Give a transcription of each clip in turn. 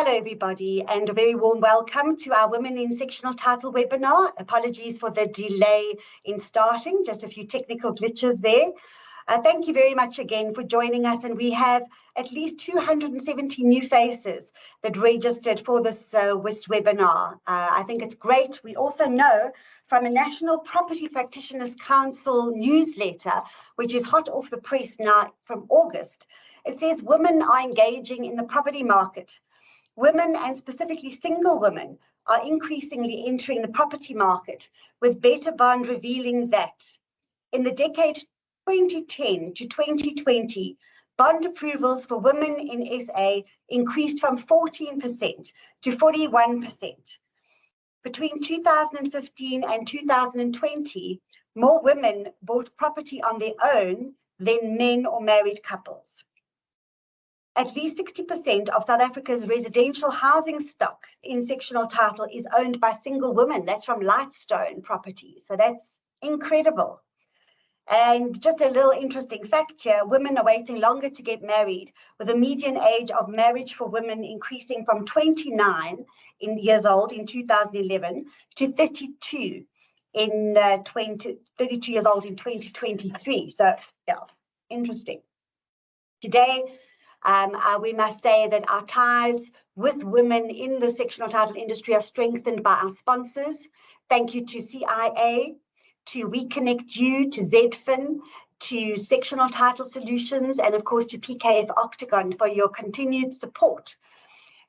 Hello, everybody, and a very warm welcome to our Women in Sectional Title webinar. Apologies for the delay in starting, just a few technical glitches there. Thank you very much again for joining us, and we have at least 270 new faces that registered for this webinar. I think it's great. We also know from a National Property Practitioners Council newsletter, which is hot off the press now from August, it says women are engaging in the property market. Women, and specifically single women, are increasingly entering the property market, with Better Bond revealing that in the decade 2010 to 2020, bond approvals for women in SA increased from 14% to 41%. Between 2015 and 2020, more women bought property on their own than men or married couples. At least 60% of South Africa's residential housing stock in sectional title is owned by single women. That's from Lightstone Properties. So that's incredible. And just a little interesting fact here, women are waiting longer to get married, with the median age of marriage for women increasing from 29 years old in 2011 to 32 years old in 2023. So yeah, interesting. Today, we must say that our ties with women in the sectional title industry are strengthened by our sponsors. Thank you to CIA, to We Connect You, to ZFIN, to Sectional Title Solutions, and of course to PKF Octagon for your continued support.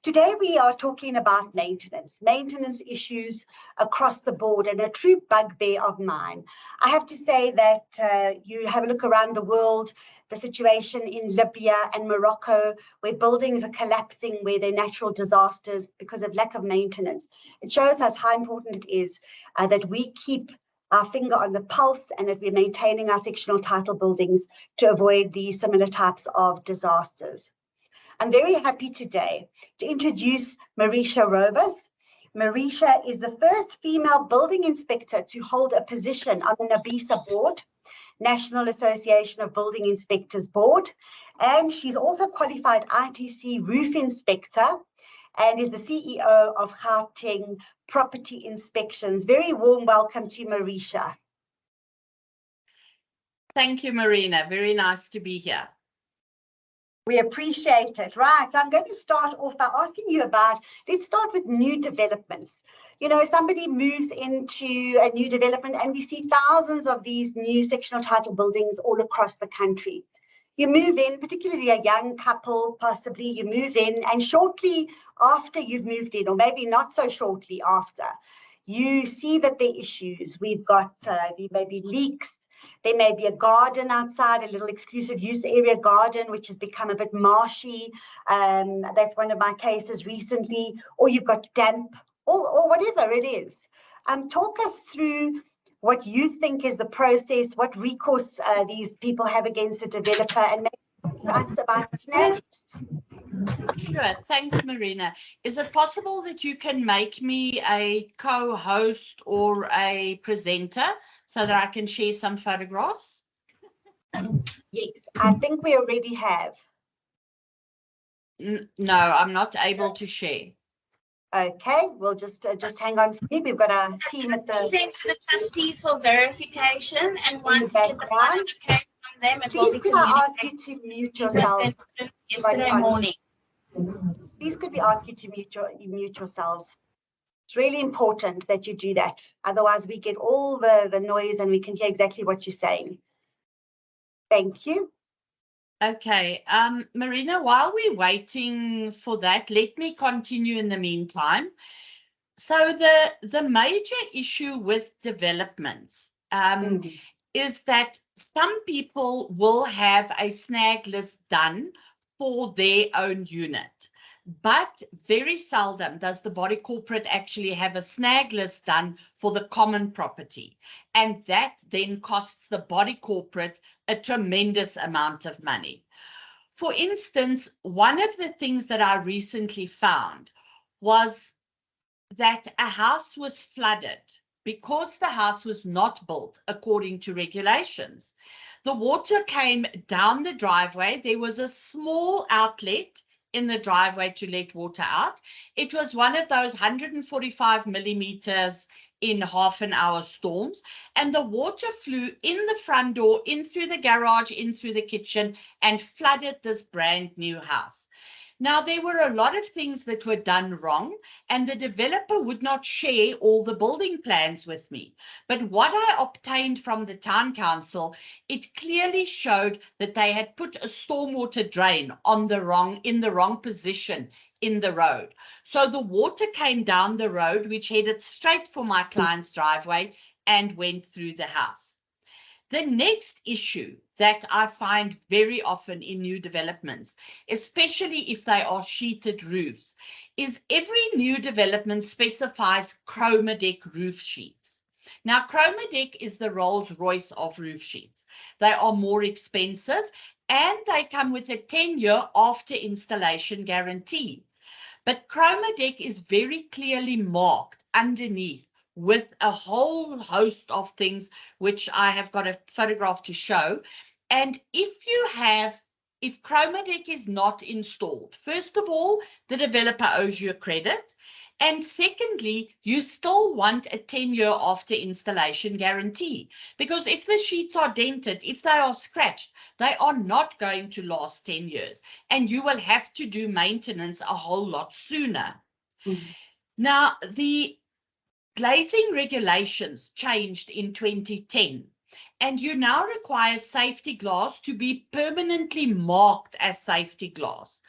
Today we are talking about maintenance issues across the board, and a true bugbear of mine. I have to say that you have a look around the world, the situation in Libya and Morocco, where buildings are collapsing, where there are natural disasters because of lack of maintenance. It shows us how important it is that we keep our finger on the pulse and that we're maintaining our sectional title buildings to avoid these similar types of disasters. I'm very happy today to introduce Marisia Robus. Marisia is the first female building inspector to hold a position on the NABOSA board, National Association of Building Inspectors Board, and she's also qualified ITC roof inspector and is the CEO of Gauteng Property Inspections. Very warm welcome to Marisia. Thank you, Marina. Very nice to be here. We appreciate it. Right, so I'm going to start off by asking you about, let's start with new developments. You know, somebody moves into a new development and we see thousands of these new sectional title buildings all across the country. You move in, particularly a young couple, possibly you move in, and shortly after you've moved in, or maybe not so shortly after, you see that there are issues. We've got there may be leaks. There may be a garden outside, a little exclusive use area garden, which has become a bit marshy. That's one of my cases recently. Or you've got damp, or whatever it is. Talk us through what you think is the process, what recourse these people have against the developer, and maybe us about snags. Sure, thanks, Marina. Is it possible that you can make me a co-host or a presenter so that I can share some photographs? Yes, I think we already have. No, I'm not able to share. Okay, we'll just hang on for me. We've got our team at the... Sent to the trustees for verification, and once we get the final okay from them, it will be could I ask you to mute yourselves? Yesterday morning. Please could we ask you to mute yourselves? It's really important that you do that. Otherwise, we get all the noise and we can hear exactly what you're saying. Thank you. Okay, Marina, while we're waiting for that, let me continue in the meantime. So the major issue with developments is that some people will have a snag list done for their own unit, but very seldom does the body corporate actually have a snag list done for the common property. And that then costs the body corporate a tremendous amount of money. For instance, one of the things that I recently found was that a house was flooded because the house was not built according to regulations. The water came down the driveway. There was a small outlet in the driveway to let water out. It was one of those 145 millimeters in half an hour storms, and the water flew in the front door, in through the garage, in through the kitchen, and flooded this brand new house. Now, there were a lot of things that were done wrong, and the developer would not share all the building plans with me. But what I obtained from the town council, it clearly showed that they had put a stormwater drain in the wrong position in the road. So the water came down the road, which headed straight for my client's driveway and went through the house. The next issue that I find very often in new developments, especially if they are sheeted roofs, is every new development specifies Chromadeck roof sheets. Now, Chromadeck is the Rolls-Royce of roof sheets. They are more expensive and they come with a 10-year after installation guarantee. But Chromadeck is very clearly marked underneath with a whole host of things, which I have got a photograph to show. And if Chromadeck is not installed, first of all, the developer owes you a credit. And secondly, you still want a 10-year after installation guarantee, because if the sheets are dented, if they are scratched, they are not going to last 10 years. And you will have to do maintenance a whole lot sooner. Mm-hmm. Now, the glazing regulations changed in 2010, and you now require safety glass to be permanently marked as safety glass.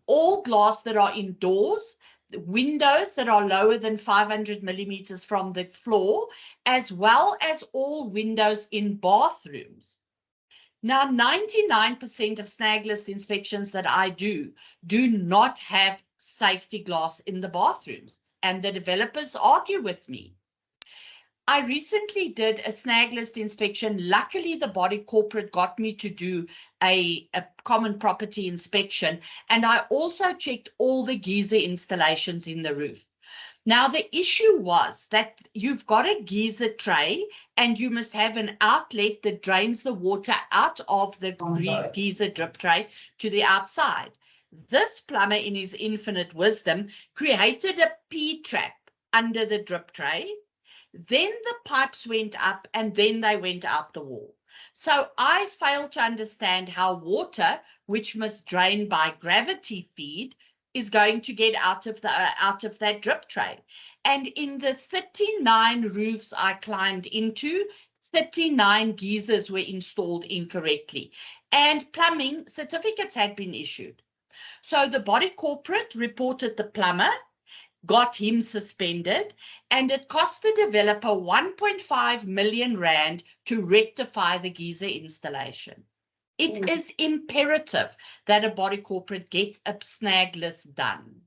All glass that are indoors, windows that are lower than 500 millimeters from the floor, as well as all windows in bathrooms. Now, 99% of snag list inspections that I do not have safety glass in the bathrooms. And the developers argue with me. I recently did a snag list inspection. Luckily, the body corporate got me to do a common property inspection. And I also checked all the geyser installations in the roof. Now, the issue was that you've got a geyser tray and you must have an outlet that drains the water out of the geyser drip tray to the outside. This plumber, in his infinite wisdom, created a P-trap under the drip tray. Then the pipes went up and then they went out the wall. So I failed to understand how water, which must drain by gravity feed, is going to get out of that drip tray. And in the 39 roofs I climbed into, 39 geysers were installed incorrectly, and plumbing certificates had been issued. So the body corporate reported the plumber, got him suspended, and it cost the developer 1.5 million rand to rectify the geyser installation. It is imperative that a body corporate gets a snag list done.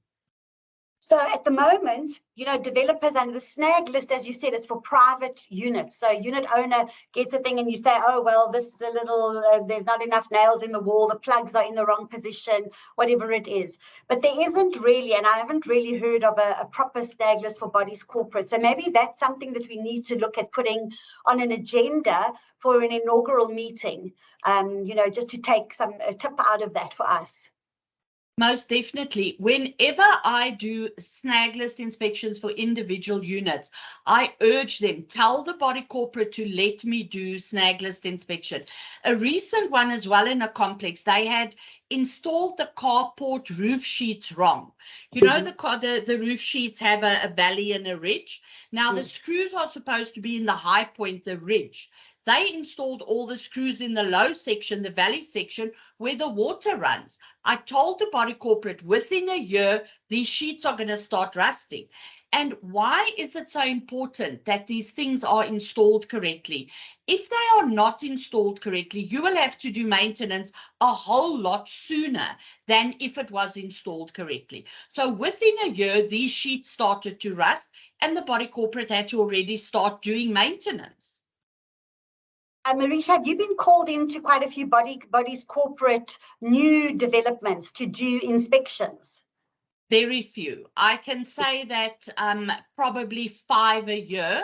So at the moment, developers under the snag list, as you said, it's for private units. So unit owner gets a thing and you say, oh, well, this is a little, there's not enough nails in the wall, the plugs are in the wrong position, whatever it is. But there isn't really, and I haven't really heard of a proper snag list for bodies corporate. So maybe that's something that we need to look at putting on an agenda for an inaugural meeting, just to take a tip out of that for us. Most definitely. Whenever I do snag list inspections for individual units, I urge them, tell the body corporate to let me do snag list inspection. A recent one as well in a complex, they had installed the carport roof sheets wrong. The roof sheets have a valley and a ridge. Now the screws are supposed to be in the high point, the ridge. They installed all the screws in the low section, the valley section, where the water runs. I told the body corporate within a year, these sheets are going to start rusting. And why is it so important that these things are installed correctly? If they are not installed correctly, you will have to do maintenance a whole lot sooner than if it was installed correctly. So within a year, these sheets started to rust and the body corporate had to already start doing maintenance. Marisia, have you been called into quite a few bodies corporate new developments to do inspections? Very few. I can say that probably 5 a year,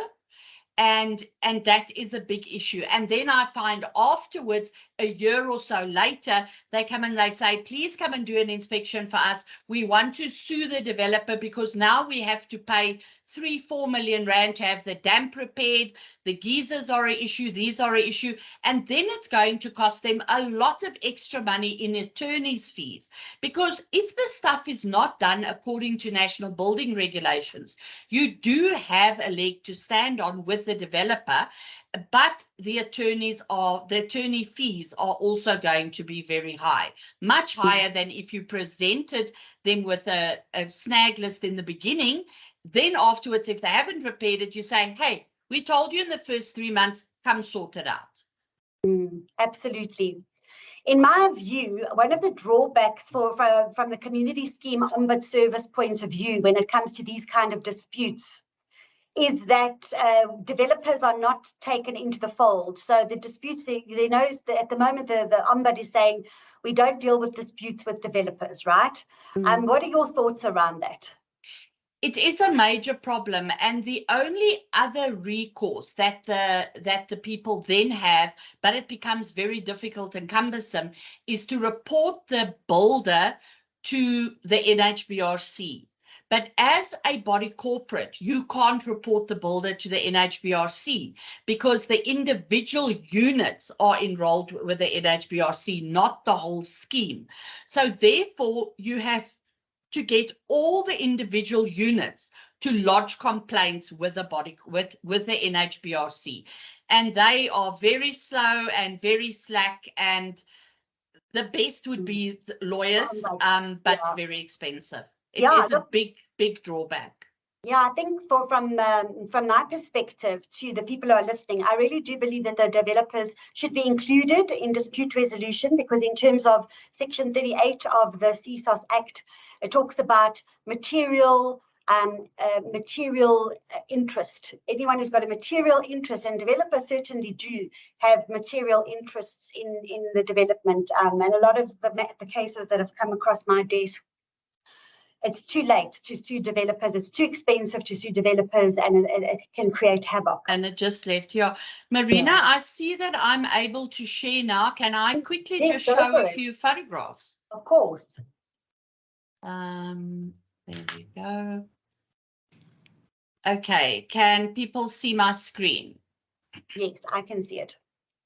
and that is a big issue. And then I find afterwards a year or so later, they come and they say, please come and do an inspection for us. We want to sue the developer because now we have to pay 3-4 million rand to have the dam repaired. The geysers are an issue. These are an issue. And then it's going to cost them a lot of extra money in attorney's fees. Because if the stuff is not done according to national building regulations, you do have a leg to stand on with the developer, but the attorney fees are also going to be very high, much higher than if you presented them with a snag list in the beginning. Then afterwards, if they haven't repaired it, you say, hey, we told you in the first 3 months, come sort it out. Absolutely. In my view, one of the drawbacks from the community scheme ombud service point of view when it comes to these kind of disputes is that developers are not taken into the fold. So the disputes, they know that at the moment the ombud is saying we don't deal with disputes with developers, right? What are your thoughts around that? It is a major problem, and the only other recourse that the people then have, but it becomes very difficult and cumbersome, is to report the builder to the NHBRC. But as a body corporate, you can't report the builder to the NHBRC because the individual units are enrolled with the NHBRC, not the whole scheme. So therefore, you have to get all the individual units to lodge complaints with the NHBRC, and they are very slow and very slack, and the best would be the lawyers, but very expensive. It is a big drawback. Yeah, I think from my perspective to the people who are listening, I really do believe that the developers should be included in dispute resolution, because in terms of Section 38 of the CSOS Act, it talks about material interest. Anyone who's got a material interest, and developers certainly do have material interests in the development, and a lot of the cases that have come across my desk, it's too late to sue developers. It's too expensive to sue developers, and it can create havoc. And it just left here. Marina, I see that I'm able to share now. Can I quickly just show a few photographs? Of course. There we go. Okay, can people see my screen? Yes, I can see it.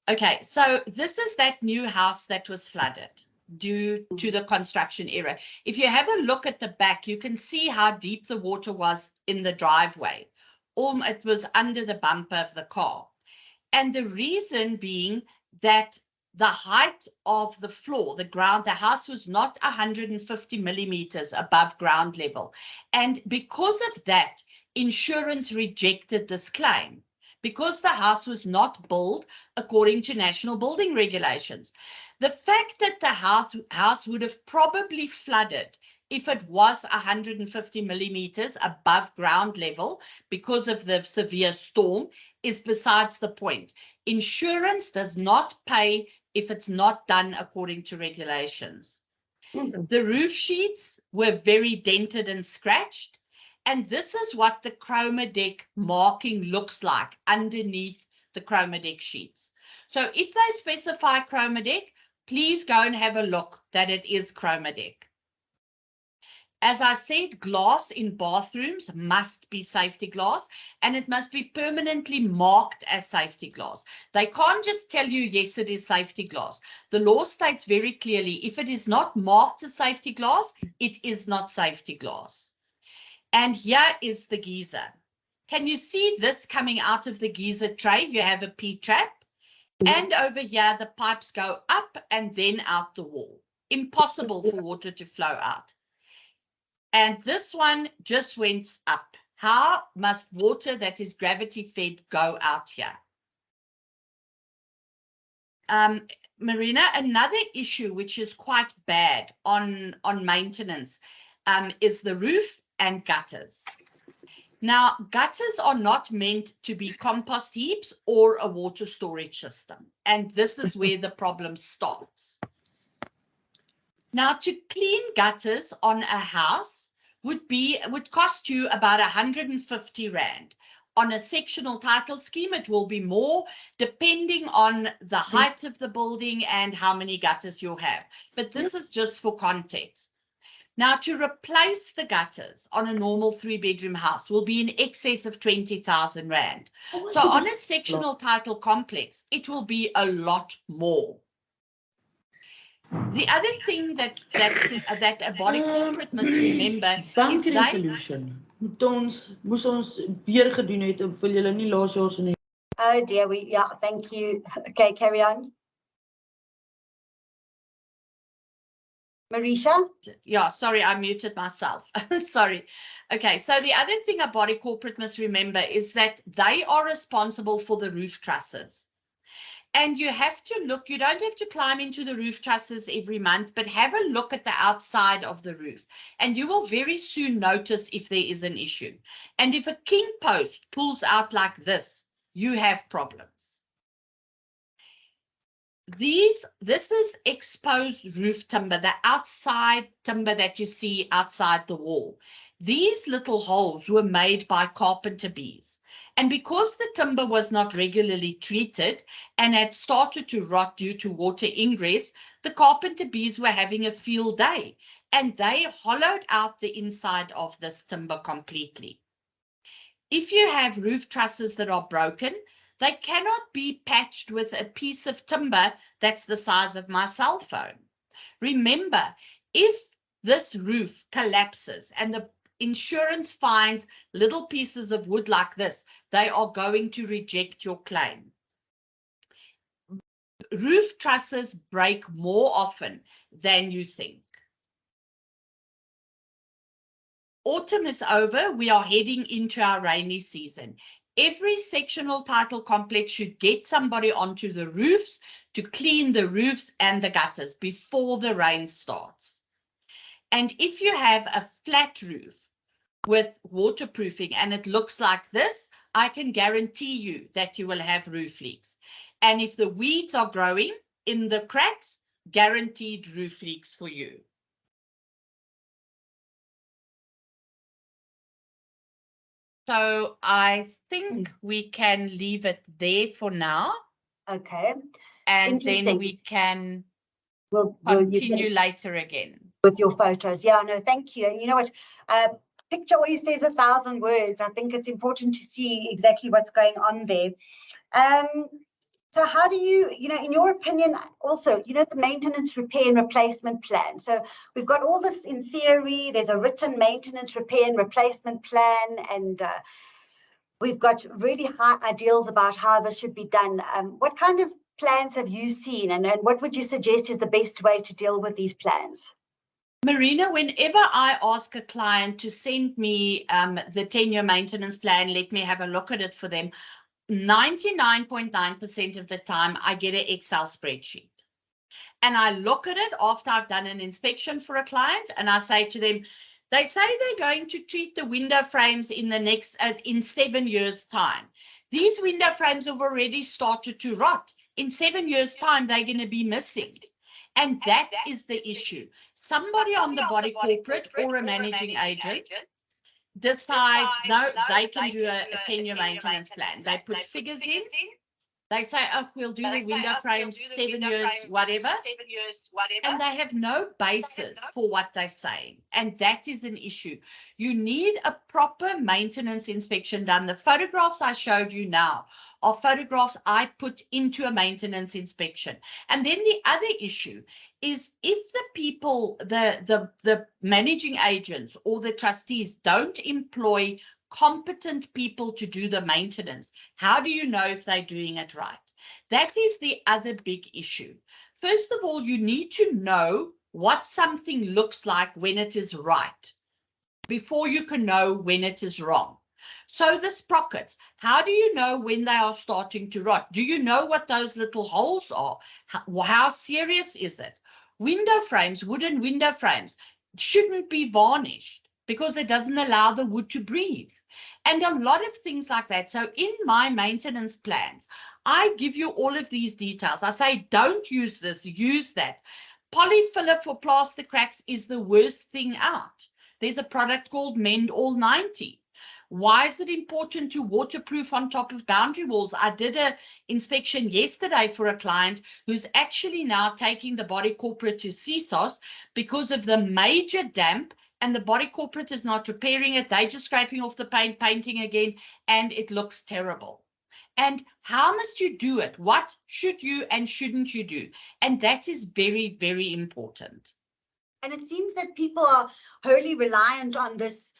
Okay, so this is that new house that was flooded due to the construction error. If you have a look at the back, you can see how deep the water was in the driveway. It was under the bumper of the car. And the reason being that the height of the floor, the house was not 150 millimeters above ground level. And because of that, insurance rejected this claim, because the house was not built according to national building regulations. The fact that the house would have probably flooded if it was 150 millimeters above ground level because of the severe storm is besides the point. Insurance does not pay if it's not done according to regulations. The roof sheets were very dented and scratched. And this is what the chroma deck marking looks like underneath the chroma deck sheets. So if they specify chroma deck, please go and have a look that it is chroma deck. As I said, glass in bathrooms must be safety glass, and it must be permanently marked as safety glass. They can't just tell you, yes, it is safety glass. The law states very clearly, if it is not marked as safety glass, it is not safety glass. And here is the geyser. Can you see this coming out of the geyser tray? You have a P-trap. And over here, the pipes go up and then out the wall. Impossible for water to flow out. And this one just went up. How must water that is gravity fed go out here? Marina, another issue which is quite bad on maintenance is the roof and gutters. Now, gutters are not meant to be compost heaps or a water storage system. And this is where the problem starts. Now, to clean gutters on a house would cost you about 150 Rand. On a sectional title scheme, it will be more, depending on the height of the building and how many gutters you have. But this is just for context. Now, to replace the gutters on a normal 3-bedroom house will be in excess of 20,000 Rand. So on a sectional title complex, it will be a lot more. The other thing that a body corporate must remember is that solution. Moes ons weer gedoen het, wil julle nie laas jaar se nie. Oh dear, yeah, thank you. Okay, carry on. Marisia? Yeah, sorry, I muted myself. Sorry. Okay, so the other thing a body corporate must remember is that they are responsible for the roof trusses. And you have to look, you don't have to climb into the roof trusses every month, but have a look at the outside of the roof. And you will very soon notice if there is an issue. And if a king post pulls out like this, you have problems. This is exposed roof timber, the outside timber that you see outside the wall. These little holes were made by carpenter bees. And because the timber was not regularly treated and had started to rot due to water ingress, the carpenter bees were having a field day and they hollowed out the inside of this timber completely. If you have roof trusses that are broken, they cannot be patched with a piece of timber that's the size of my cell phone. Remember, if this roof collapses and the insurance finds little pieces of wood like this, they are going to reject your claim. Roof trusses break more often than you think. Autumn is over. We are heading into our rainy season. Every sectional title complex should get somebody onto the roofs to clean the roofs and the gutters before the rain starts. And if you have a flat roof with waterproofing and it looks like this, I can guarantee you that you will have roof leaks. And if the weeds are growing in the cracks, guaranteed roof leaks for you. So I think we can leave it there for now. Okay. And then we can continue later again. With your photos. Yeah, no, thank you. And you know what? Picture always says 1,000 words. I think it's important to see exactly what's going on there. So how do you, in your opinion, also, the maintenance, repair and replacement plan. So we've got all this in theory. There's a written maintenance, repair and replacement plan. And we've got really high ideals about how this should be done. What kind of plans have you seen? And what would you suggest is the best way to deal with these plans? Marina, whenever I ask a client to send me the 10-year maintenance plan, let me have a look at it for them, 99.9% of the time, I get an Excel spreadsheet. And I look at it after I've done an inspection for a client, and I say to them, they say they're going to treat the window frames in 7 years' time. These window frames have already started to rot. In 7 years' time, they're going to be missing. And that is the issue. Somebody on the body corporate or a managing agent decides, no, they can do a 10-year maintenance plan. They put figures in. They say, oh, we'll do the window frames 7 years, whatever. And they have no basis for what they're saying. And that is an issue. You need a proper maintenance inspection done. The photographs I showed you now are photographs I put into a maintenance inspection. And then the other issue is if the people, the managing agents or the trustees don't employ competent people to do the maintenance, how do you know if they're doing it right? That is the other big issue. First of all, you need to know what something looks like when it is right before you can know when it is wrong. So the sprockets, how do you know when they are starting to rot? Do you know what those little holes are? How serious is it? Window frames, wooden window frames, shouldn't be varnished because it doesn't allow the wood to breathe. And a lot of things like that. So in my maintenance plans, I give you all of these details. I say, don't use this, use that. Polyfiller for plaster cracks is the worst thing out. There's a product called Mend All 90. Why is it important to waterproof on top of boundary walls? I did an inspection yesterday for a client who's actually now taking the body corporate to CSOS because of the major damp, and the body corporate is not repairing it. They're just scraping off the paint, painting again, and it looks terrible. And how must you do it? What should you and shouldn't you do? And that is very, very important. And it seems that people are wholly reliant on this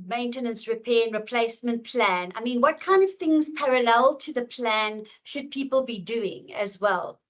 maintenance, repair and replacement plan. I mean, what kind of things parallel to the plan should people be doing as well?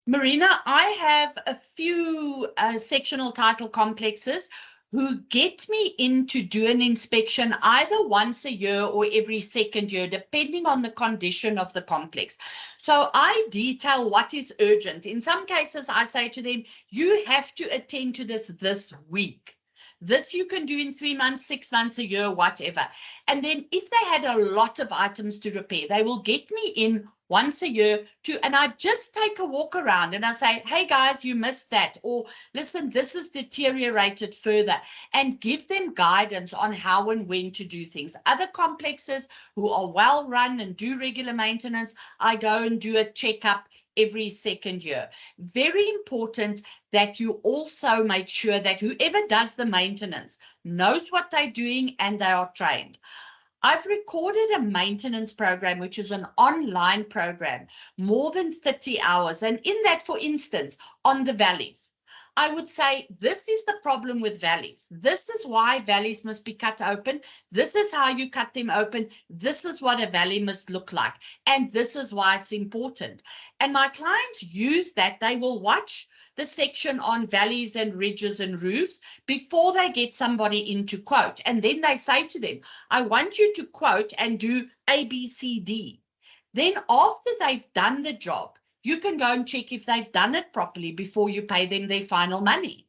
Marina, I have a few sectional title complexes who get me in to do an inspection either once a year or every second year, depending on the condition of the complex. So I detail what is urgent. In some cases, I say to them, you have to attend to this week. This you can do in 3 months, 6 months, a year, whatever. And then if they had a lot of items to repair, they will get me in once a year and I just take a walk around and I say, hey guys, you missed that. Or listen, this has deteriorated further, and give them guidance on how and when to do things. Other complexes who are well run and do regular maintenance, I go and do a checkup every second year. Very important that you also make sure that whoever does the maintenance knows what they're doing and they are trained. I've recorded a maintenance program, which is an online program, more than 30 hours. And in that, for instance, on the valleys, I would say this is the problem with valleys. This is why valleys must be cut open. This is how you cut them open. This is what a valley must look like. And this is why it's important. And my clients use that. They will watch the section on valleys and ridges and roofs before they get somebody in to quote. And then they say to them, I want you to quote and do A, B, C, D. Then after they've done the job, you can go and check if they've done it properly before you pay them their final money.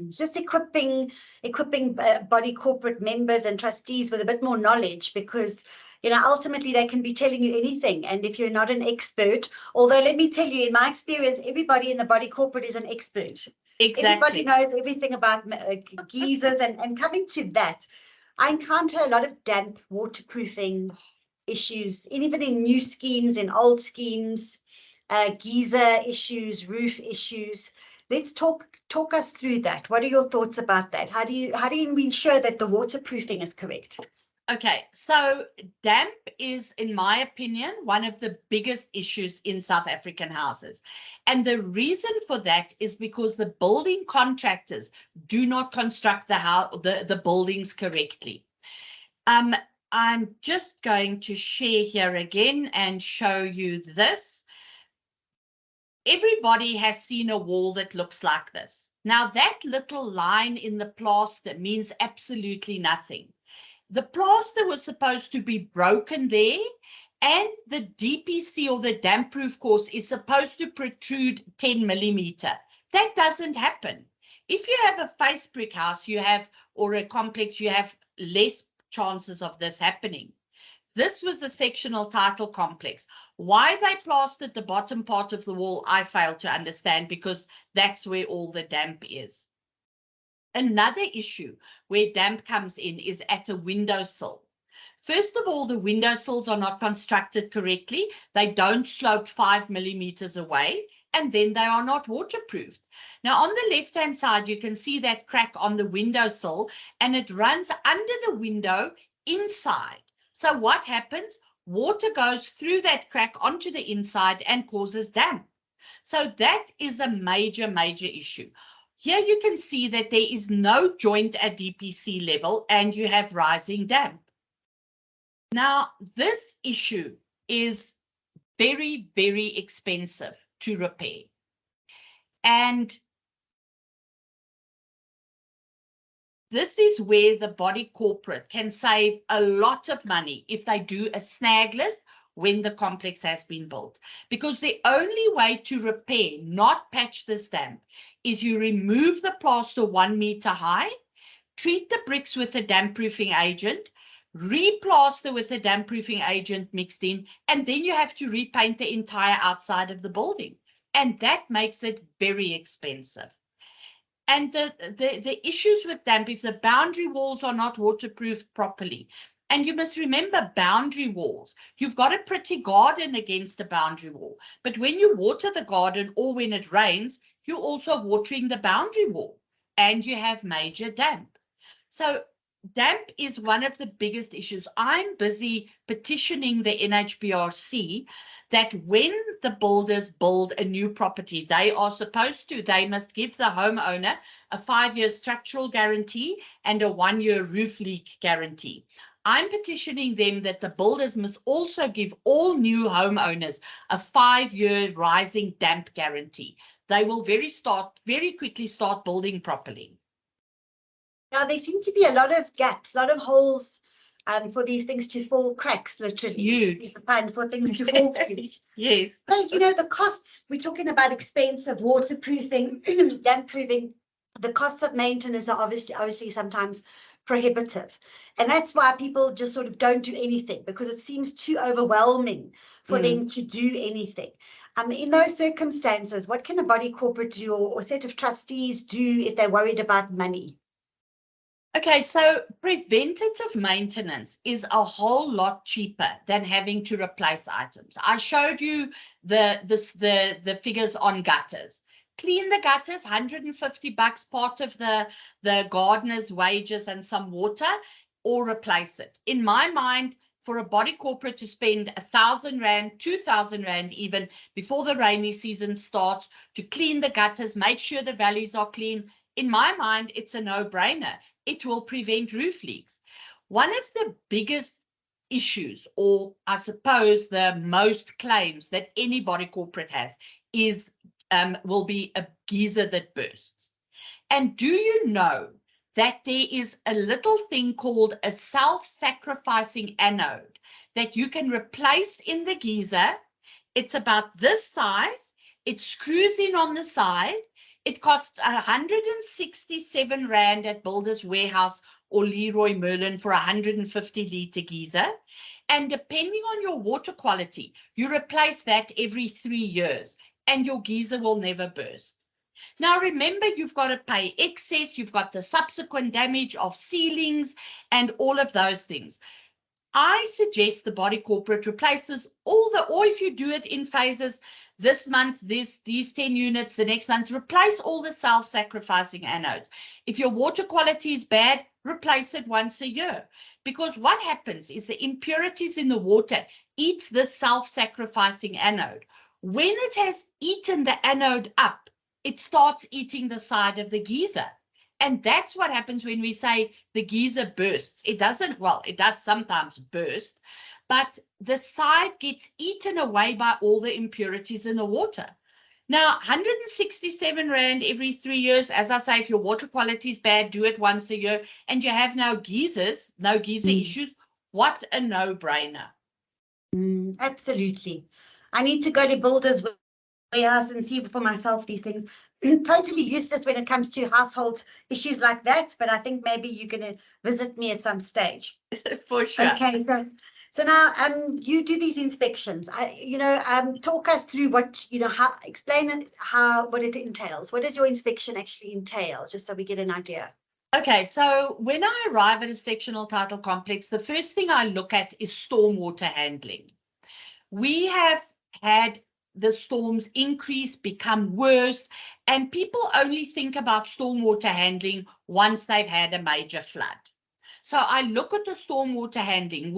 Just equipping body corporate members and trustees with a bit more knowledge, because ultimately they can be telling you anything. And if you're not an expert, although let me tell you, in my experience, everybody in the body corporate is an expert. Exactly. Everybody knows everything about geysers. And coming to that, I encounter a lot of damp waterproofing issues, even in new schemes, in old schemes, geyser issues, roof issues. Let's talk us through that. What are your thoughts about that? How do you ensure that the waterproofing is correct? Okay, so damp is, in my opinion, one of the biggest issues in South African houses. And the reason for that is because the building contractors do not construct the buildings correctly. I'm just going to share here again and show you this. Everybody has seen a wall that looks like this. Now, that little line in the plaster means absolutely nothing. The plaster was supposed to be broken there, and the DPC, or the damp proof course, is supposed to protrude 10 millimeter. That doesn't happen. If you have a face brick house, or a complex, you have less chances of this happening. This was a sectional title complex. Why they plastered the bottom part of the wall, I fail to understand, because that's where all the damp is. Another issue where damp comes in is at a windowsill. First of all, the windowsills are not constructed correctly. They don't slope 5 millimeters away, and then they are not waterproofed. Now, on the left-hand side, you can see that crack on the windowsill, and it runs under the window inside. So what happens? Water goes through that crack onto the inside and causes damp. So that is a major, major issue. Here you can see that there is no joint at DPC level and you have rising damp. Now, this issue is very, very expensive to repair. And this is where the body corporate can save a lot of money if they do a snag list when the complex has been built. Because the only way to repair, not patch this damp, is you remove the plaster 1 meter high, treat the bricks with a damp proofing agent, replaster with a damp proofing agent mixed in, and then you have to repaint the entire outside of the building. And that makes it very expensive. And the issues with damp, if the boundary walls are not waterproofed properly, and you must remember boundary walls, you've got a pretty garden against a boundary wall. But when you water the garden or when it rains, you're also watering the boundary wall and you have major damp. So damp is one of the biggest issues. I'm busy petitioning the NHBRC that when the builders build a new property, they must give the homeowner a 5-year structural guarantee and a 1-year roof leak guarantee. I'm petitioning them that the builders must also give all new homeowners a 5-year rising damp guarantee. They will very quickly start building properly. Now, there seem to be a lot of gaps, a lot of holes for these things to fall, cracks, literally. Huge. Is the pun, for things to fall through. Yes. So, you know, the costs, we're talking about expensive waterproofing, damp proofing. The costs of maintenance are obviously sometimes prohibitive. And that's why people just sort of don't do anything, because it seems too overwhelming for them to do anything. In those circumstances, what can a body corporate do, or set of trustees do if they're worried about money? Okay, so preventative maintenance is a whole lot cheaper than having to replace items. I showed you the figures on gutters. Clean the gutters, $150, part of the gardener's wages and some water, or replace it. In my mind, for a body corporate to spend 1,000 Rand, 2,000 Rand even before the rainy season starts to clean the gutters, make sure the valleys are clean, in my mind, it's a no-brainer. It will prevent roof leaks. One of the biggest issues, or I suppose the most claims that any body corporate has, is will be a geyser that bursts. And do you know that there is a little thing called a self-sacrificing anode that you can replace in the geyser? It's about this size. It screws in on the side. It costs 167 Rand at Builders Warehouse or Leroy Merlin for a 150-litre geyser. And depending on your water quality, you replace that every 3 years and your geyser will never burst. Now, remember, you've got to pay excess. You've got the subsequent damage of ceilings and all of those things. I suggest the body corporate replaces or if you do it in phases, this month, these 10 units, the next month, replace all the self-sacrificing anodes. If your water quality is bad, replace it once a year. Because what happens is the impurities in the water eats this self-sacrificing anode. When it has eaten the anode up, it starts eating the side of the geyser. And that's what happens when we say the geyser bursts. It doesn't, well, it does sometimes burst, but the side gets eaten away by all the impurities in the water. Now, 167 Rand every 3 years. As I say, if your water quality is bad, do it once a year. And you have no geysers, no geyser issues. What a no-brainer. Absolutely. I need to go to Builders Warehouse and see for myself these things. Totally useless when it comes to household issues like that, but I think maybe you're going to visit me at some stage. For sure. Okay, so now you do these inspections. Talk us through what, explain what it entails. What does your inspection actually entail, just so we get an idea? Okay, so when I arrive at a sectional title complex, the first thing I look at is stormwater handling. We have had the storms increase, become worse, and people only think about stormwater handling once they've had a major flood. So I look at the stormwater handling,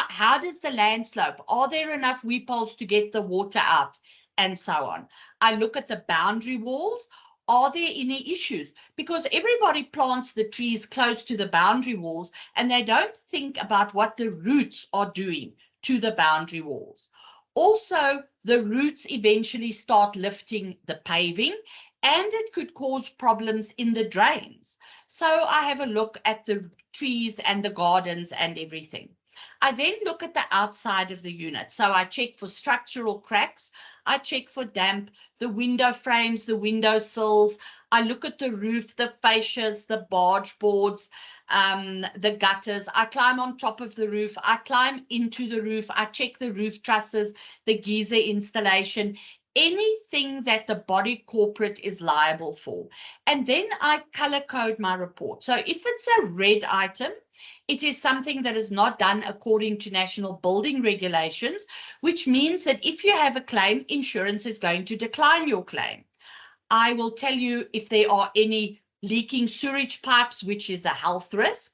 how does the land slope? Are there enough weep holes to get the water out? And so on. I look at the boundary walls. Are there any issues? Because everybody plants the trees close to the boundary walls and they don't think about what the roots are doing to the boundary walls. Also, the roots eventually start lifting the paving and it could cause problems in the drains. So I have a look at the trees and the gardens and everything. I then look at the outside of the unit. So I check for structural cracks. I check for damp, the window frames, the window sills. I look at the roof, the fascias, the barge boards, the gutters. I climb on top of the roof. I climb into the roof. I check the roof trusses, the geyser installation. anything that the body corporate is liable for. And then I color code my report. So if it's a red item, it is something that is not done according to national building regulations, which means that if you have a claim, insurance is going to decline your claim. I will tell you if there are any leaking sewage pipes, which is a health risk,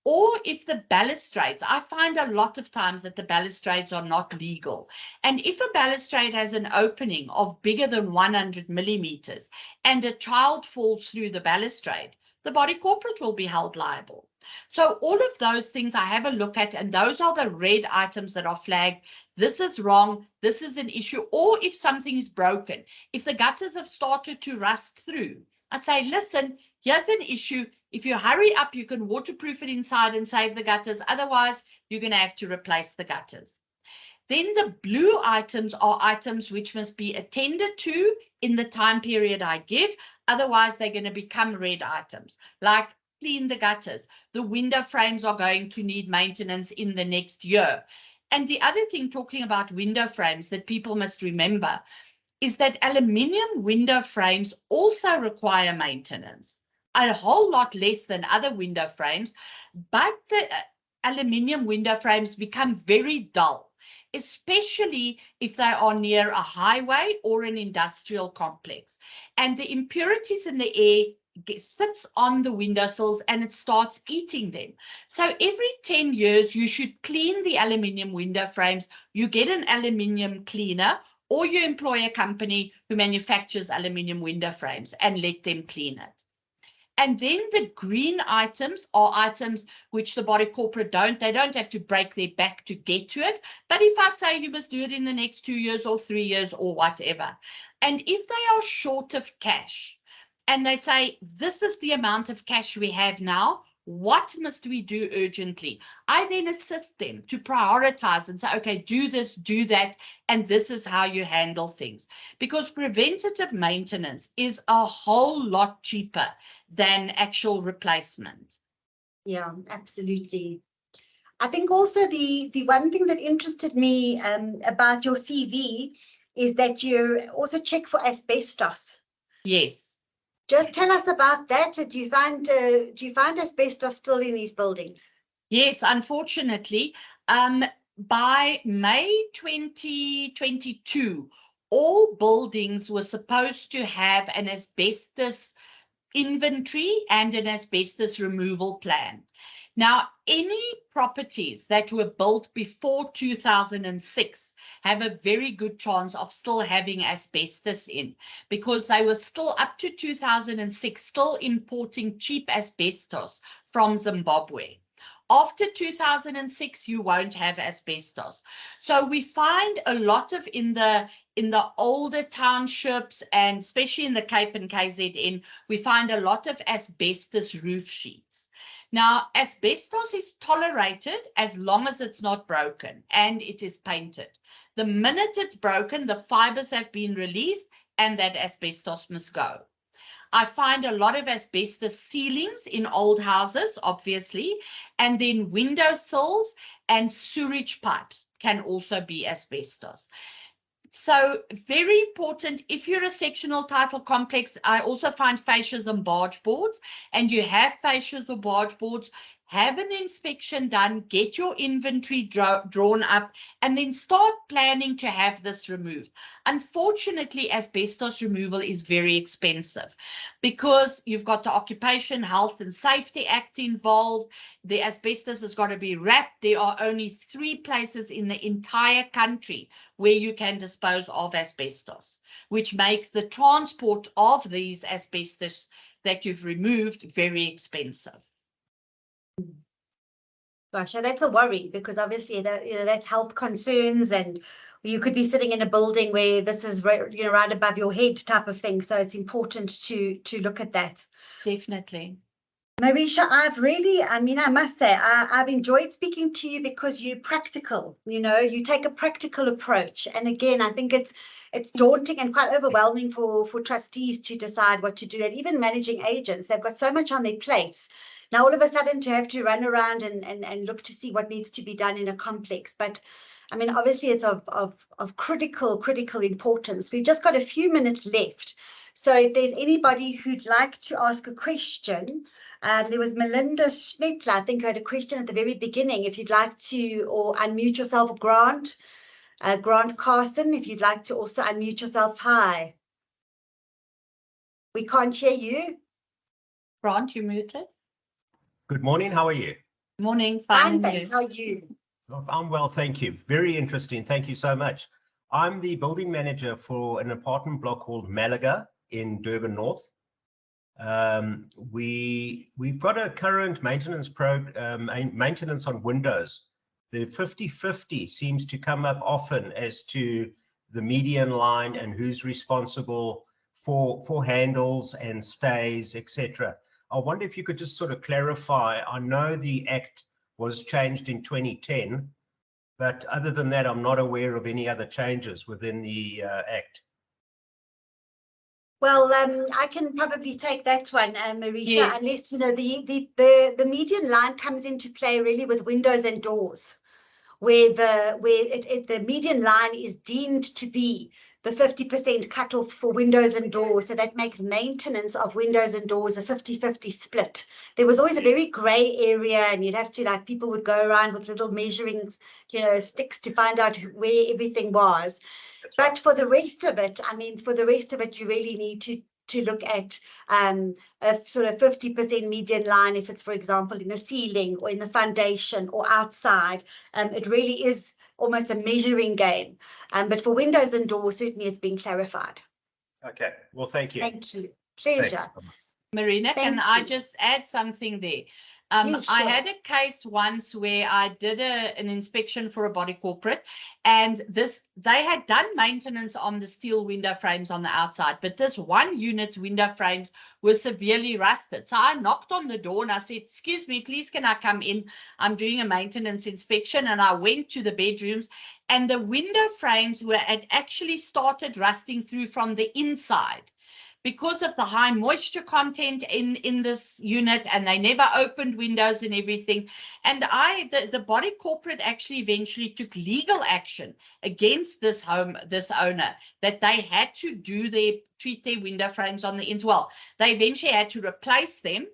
or if the balustrades, I find a lot of times that the balustrades are not legal. And if a balustrade has an opening of bigger than 100 millimeters and a child falls through the balustrade, the body corporate will be held liable. So all of those things I have a look at, and those are the red items that are flagged. This is wrong, this is an issue, or if something is broken, if the gutters have started to rust through, I say, listen, here's an issue. If you hurry up, you can waterproof it inside and save the gutters. Otherwise, you're going to have to replace the gutters. Then the blue items are items which must be attended to in the time period I give. Otherwise, they're going to become red items, like clean the gutters. The window frames are going to need maintenance in the next year. And the other thing, talking about window frames, that people must remember is that aluminium window frames also require maintenance, a whole lot less than other window frames, but the aluminium window frames become very dull, especially if they are near a highway or an industrial complex. And the impurities in the air sits on the windowsills and it starts eating them. So every 10 years, you should clean the aluminium window frames. You get an aluminium cleaner, or you employ a company who manufactures aluminium window frames and let them clean it. And then the green items are items which the body corporate they don't have to break their back to get to it. But if I say you must do it in the next 2 years or 3 years or whatever, and if they are short of cash and they say, this is the amount of cash we have now, what must we do urgently? I then assist them to prioritize and say, okay, do this, do that, and this is how you handle things. Because preventative maintenance is a whole lot cheaper than actual replacement. Yeah, absolutely. I think also the one thing that interested me about your CV is that you also check for asbestos. Yes. Just tell us about that. Do you find asbestos still in these buildings? Yes, unfortunately, by May 2022, all buildings were supposed to have an asbestos inventory and an asbestos removal plan. Now, any properties that were built before 2006 have a very good chance of still having asbestos in, because they were still up to 2006 still importing cheap asbestos from Zimbabwe. After 2006, you won't have asbestos. So we find a lot of in the older townships, and especially in the Cape and KZN, we find a lot of asbestos roof sheets. Now, asbestos is tolerated as long as it's not broken and it is painted. The minute it's broken, the fibers have been released and that asbestos must go. I find a lot of asbestos ceilings in old houses, obviously, and then window sills and sewage pipes can also be asbestos. So very important, if you're a sectional title complex, I also find fascias and barge boards, and you have fascias or barge boards, have an inspection done, get your inventory drawn up, and then start planning to have this removed. Unfortunately, asbestos removal is very expensive because you've got the Occupation Health and Safety Act involved. The asbestos has got to be wrapped. There are only 3 places in the entire country where you can dispose of asbestos, which makes the transport of these asbestos that you've removed very expensive. Gosh, that's a worry, because obviously that's health concerns, and you could be sitting in a building where this is right above your head type of thing. So it's important to look at that. Definitely. Marisia, I must say, I've enjoyed speaking to you because you're practical. You take a practical approach. And again, I think it's daunting and quite overwhelming for trustees to decide what to do, and even managing agents. They've got so much on their plates Now, all of a sudden to have to run around and look to see what needs to be done in a complex. But I mean, obviously it's of critical importance. We've just got a few minutes left. So if there's anybody who'd like to ask a question, there was Melinda Schnettler, I think, who had a question at the very beginning. If you'd like to, or unmute yourself, Grant Carson, if you'd like to also unmute yourself. Hi. We can't hear you. Grant, you muted. Good morning. How are you? Morning. Fine, thanks. How are you? I'm well, thank you. Very interesting. Thank you so much. I'm the building manager for an apartment block called Malaga in Durban North. We've got a current maintenance maintenance on windows. The 50-50 seems to come up often as to the median line and who's responsible for handles and stays, etc. I wonder if you could just sort of clarify. I know the Act was changed in 2010, but other than that, I'm not aware of any other changes within the Act. Well, I can probably take that one, Marisia, Yes. Unless, you know, the median line comes into play really with windows and doors, where the median line is deemed to be the 50% cutoff for windows and doors. So that makes maintenance of windows and doors a 50-50 split. There was always a very grey area, and you'd have to, like, people would go around with little measuring, you know, sticks to find out where everything was. But for the rest of it, I mean, you really need to look at a sort of 50% median line if it's, for example, in a ceiling or in the foundation or outside. It really is almost a measuring game. But for windows and doors, certainly it's been clarified. Okay, well, thank you. Thank you. Pleasure. Thanks. Marina, can I just add something there? Yeah, I sure. had a case once where I did an inspection for a body corporate, and they had done maintenance on the steel window frames on the outside, but this one unit's window frames were severely rusted. So I knocked on the door and I said, "Excuse me, please, can I come in? I'm doing a maintenance inspection." And I went to the bedrooms, and the window frames had actually started rusting through from the inside, because of the high moisture content in this unit, and they never opened windows and everything. And the body corporate actually eventually took legal action against this owner, that they had to treat their window frames on the inside. Well, they eventually had to replace them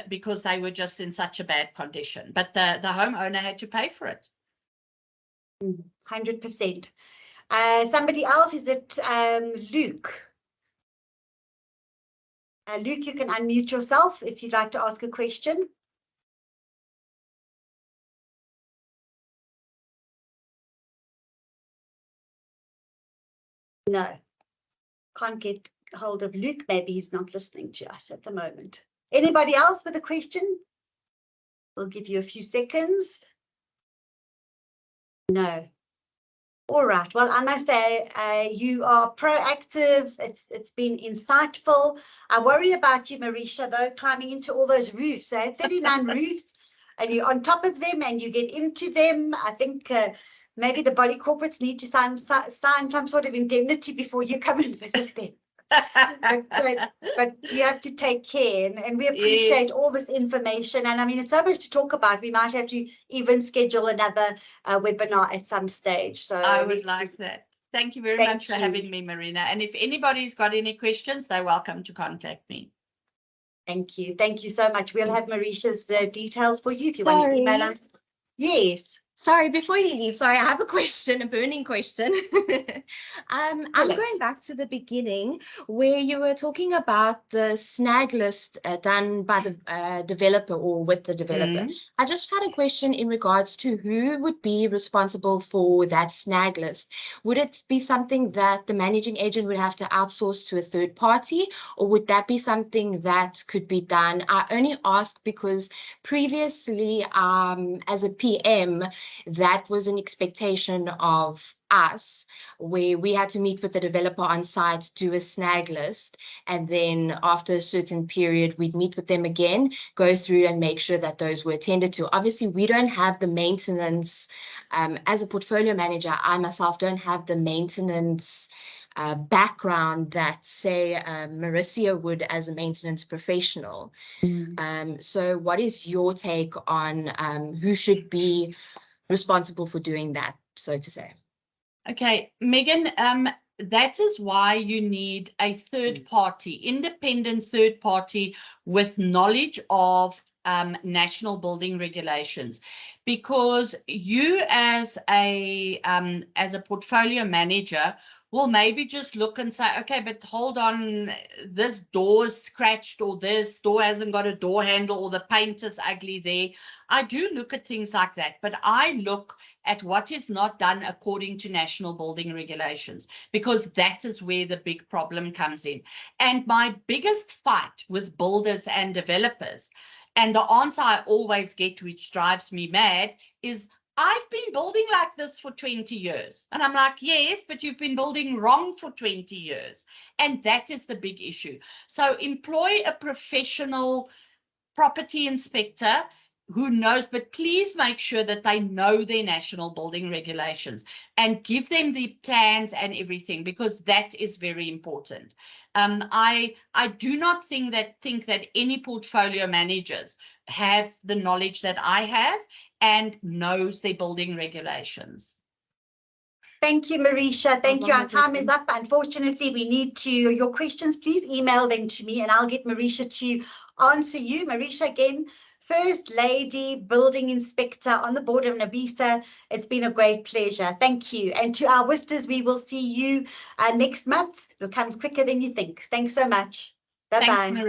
because they were just in such a bad condition. But the homeowner had to pay for it. 100%. Somebody else, is it Luke? Luke, you can unmute yourself if you'd like to ask a question. No, can't get hold of Luke. Maybe he's not listening to us at the moment. Anybody else with a question? We'll give you a few seconds. No. All right. Well, I must say you are proactive. It's been insightful. I worry about you, Marisia, though, climbing into all those roofs. 39 roofs, and you're on top of them, and you get into them. I think maybe the body corporates need to sign some sort of indemnity before you come and visit them. but you have to take care, and we appreciate all this information. And I mean, it's so much to talk about. We might have to even schedule another webinar at some stage. So I would like that. Thank you very much for having me, Marina. And if anybody's got any questions, they're welcome to contact me. Thank you. Thank you so much. We'll have Maricia's details for you if you want to email us. Yes. Sorry, before you leave, I have a question, a burning question. I'm going back to the beginning where you were talking about the snag list done by the developer or with the developer. I just had a question in regards to who would be responsible for that snag list. Would it be something that the managing agent would have to outsource to a third party, or would that be something that could be done? I only ask because previously, as a PM, that was an expectation of us, where we had to meet with the developer on site, do a snag list, and then after a certain period, we'd meet with them again, go through and make sure that those were attended to. Obviously, we don't have the maintenance, as a portfolio manager, I myself don't have the maintenance background that, say, Marisia would as a maintenance professional. So what is your take on who should be responsible for doing that, so to say? Okay, Megan, that is why you need a third party, independent third party with knowledge of national building regulations, because you as a portfolio manager will maybe just look and say, okay, but hold on, this door is scratched, or this door hasn't got a door handle, or the paint is ugly there. I do look at things like that, but I look at what is not done according to national building regulations, because that is where the big problem comes in. And my biggest fight with builders and developers, and the answer I always get, which drives me mad, is I've been building like this for 20 years. And I'm like, yes, but you've been building wrong for 20 years. And that is the big issue. So employ a professional property inspector who knows, but please make sure that they know their national building regulations and give them the plans and everything, because that is very important. I do not think that any portfolio managers have the knowledge that I have and knows their building regulations. Thank you, Marisia. Thank you. Our time is up. Unfortunately, we need to, your questions, please email them to me and I'll get Marisia to answer you. Marisia, again, First Lady Building Inspector on the board of NABOSA. It's been a great pleasure. Thank you. And to our Wisters, we will see you next month. It comes quicker than you think. Thanks so much. Bye-bye.